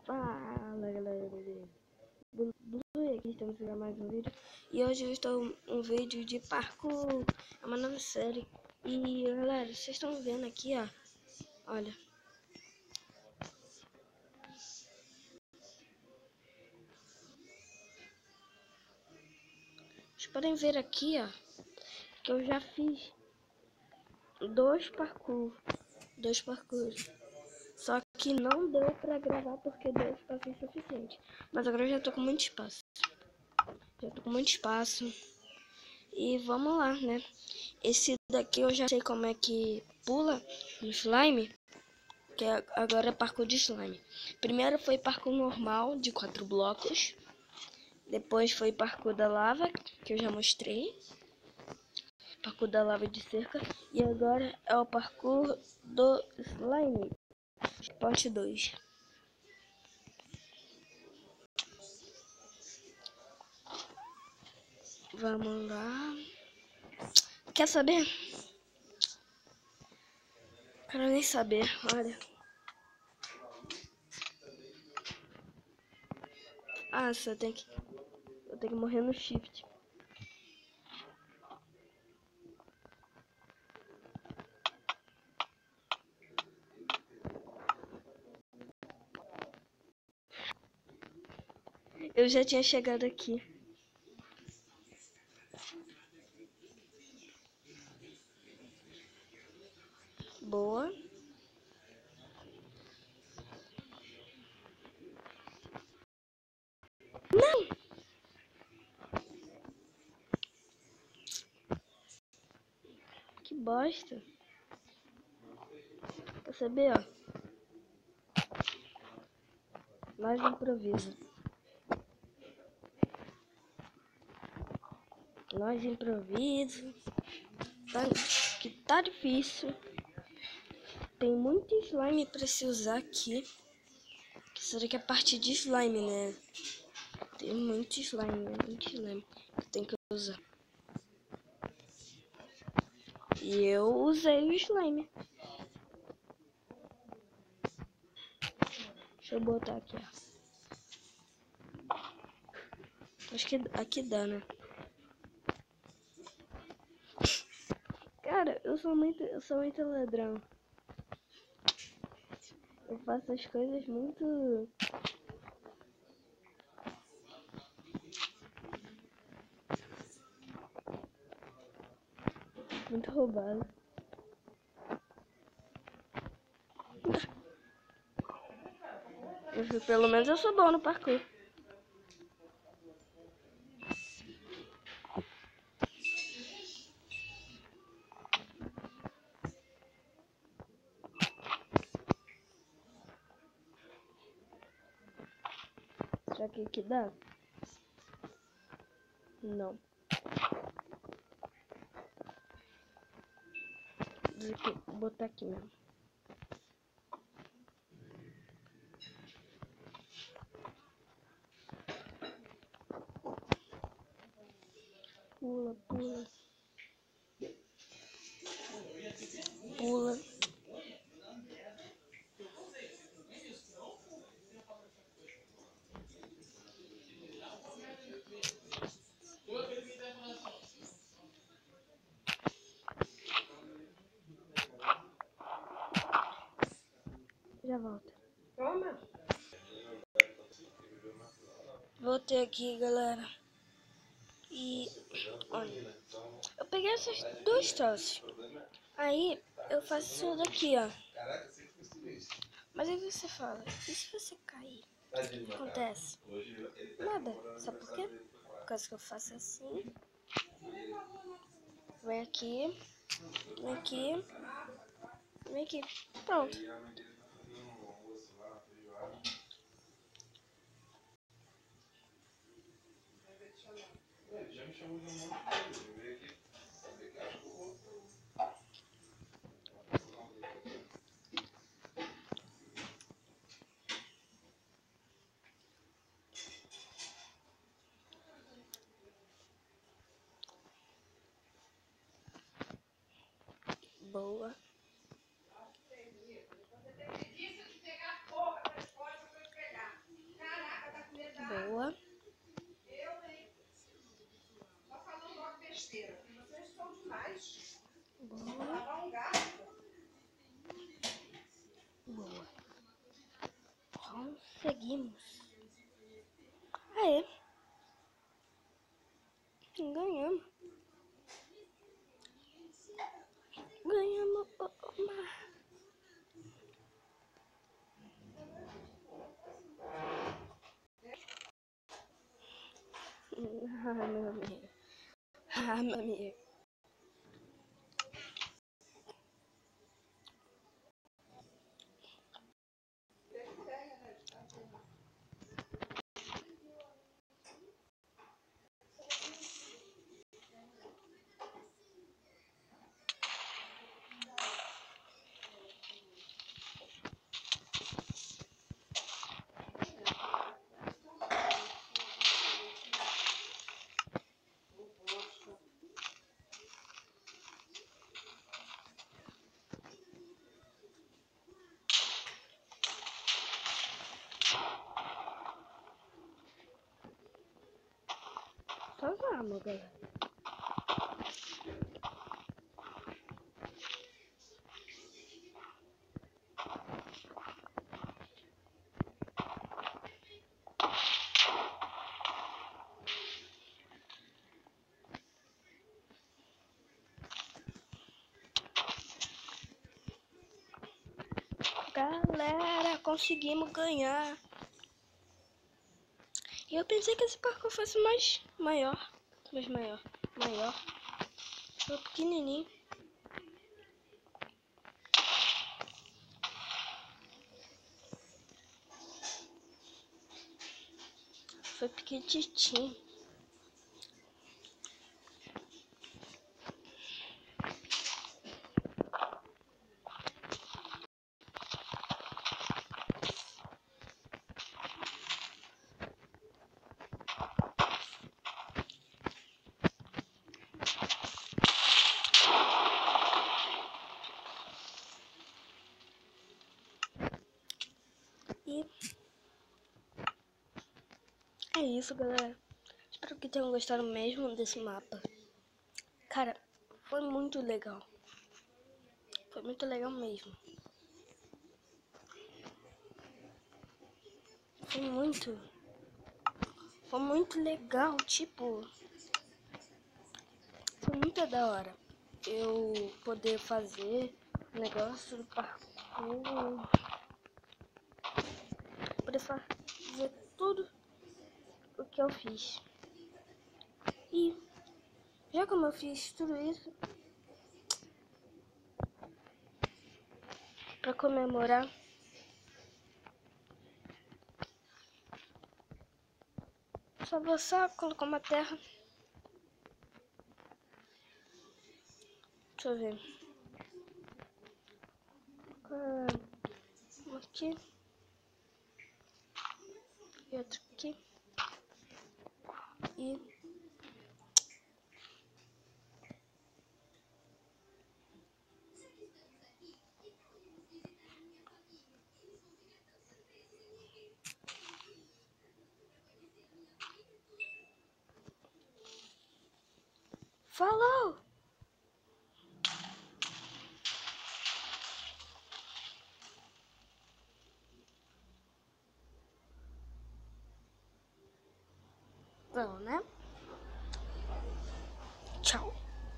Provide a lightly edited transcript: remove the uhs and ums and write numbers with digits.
Fala galera, beleza? Aqui estamos para mais um vídeo. E hoje eu estou um vídeo de parkour, é uma nova série. E galera, vocês estão vendo aqui, ó, olha. Vocês podem ver aqui, ó, que eu já fiz dois parkours. Só que não deu pra gravar porque deu espaço insuficiente. Mas agora eu já tô com muito espaço. E vamos lá, né? Esse daqui eu já sei como é que pula no slime. Que agora é parkour de slime. Primeiro foi parkour normal de 4 blocos. Depois foi parkour da lava, que eu já mostrei. Parkour da lava de cerca. E agora é o parkour do slime. Parte 2. Vamos lá. Quer saber? Quero nem saber, olha. Ah, eu tenho que morrer no shift. Eu já tinha chegado aqui. Boa. Não! Que bosta. Quer saber, ó? Mais improviso. Que tá difícil. Tem muito slime pra se usar aqui. Isso daqui é parte de slime, né? Tem muito slime que tem que usar. E eu usei o slime. Deixa eu botar aqui, ó. Acho que aqui dá, né? Cara, eu sou muito ladrão. Eu faço as coisas muito roubado. Pelo menos eu sou bom no parkour. Será que aqui dá? Não. Vou botar aqui mesmo. Pula, pula. Pula. Já volto. Toma. Voltei aqui, galera. E olha, eu peguei esses dois troços. Aí eu faço isso daqui, ó. Mas aí você fala, e se você cair? O que acontece? Nada. Sabe por quê? Por causa que eu faço assim. Vem aqui. Vem aqui. Vem aqui. Pronto. Já me chamou de um monte de coisa. Eu veio aqui. Boa. Conseguimos. Aê. Ganhamos. Ganhamos uma. Ah, meu amigo. Ah, meu amigo. Então vamos, galera. Galera, conseguimos ganhar. E eu pensei que esse parkour fosse maior. Maior. Foi pequenininho. Foi pequititinho. E é isso, galera. Espero que tenham gostado mesmo desse mapa. Cara, foi muito legal. Foi muito legal mesmo. Foi muito legal, tipo, foi muito da hora eu poder fazer o negócio do parkour, poder fazer tudo o que eu fiz. E já como eu fiz tudo isso pra comemorar, só vou colocar uma terra. Deixa eu ver. Um aqui. E outro aqui. E falou! Bom, né?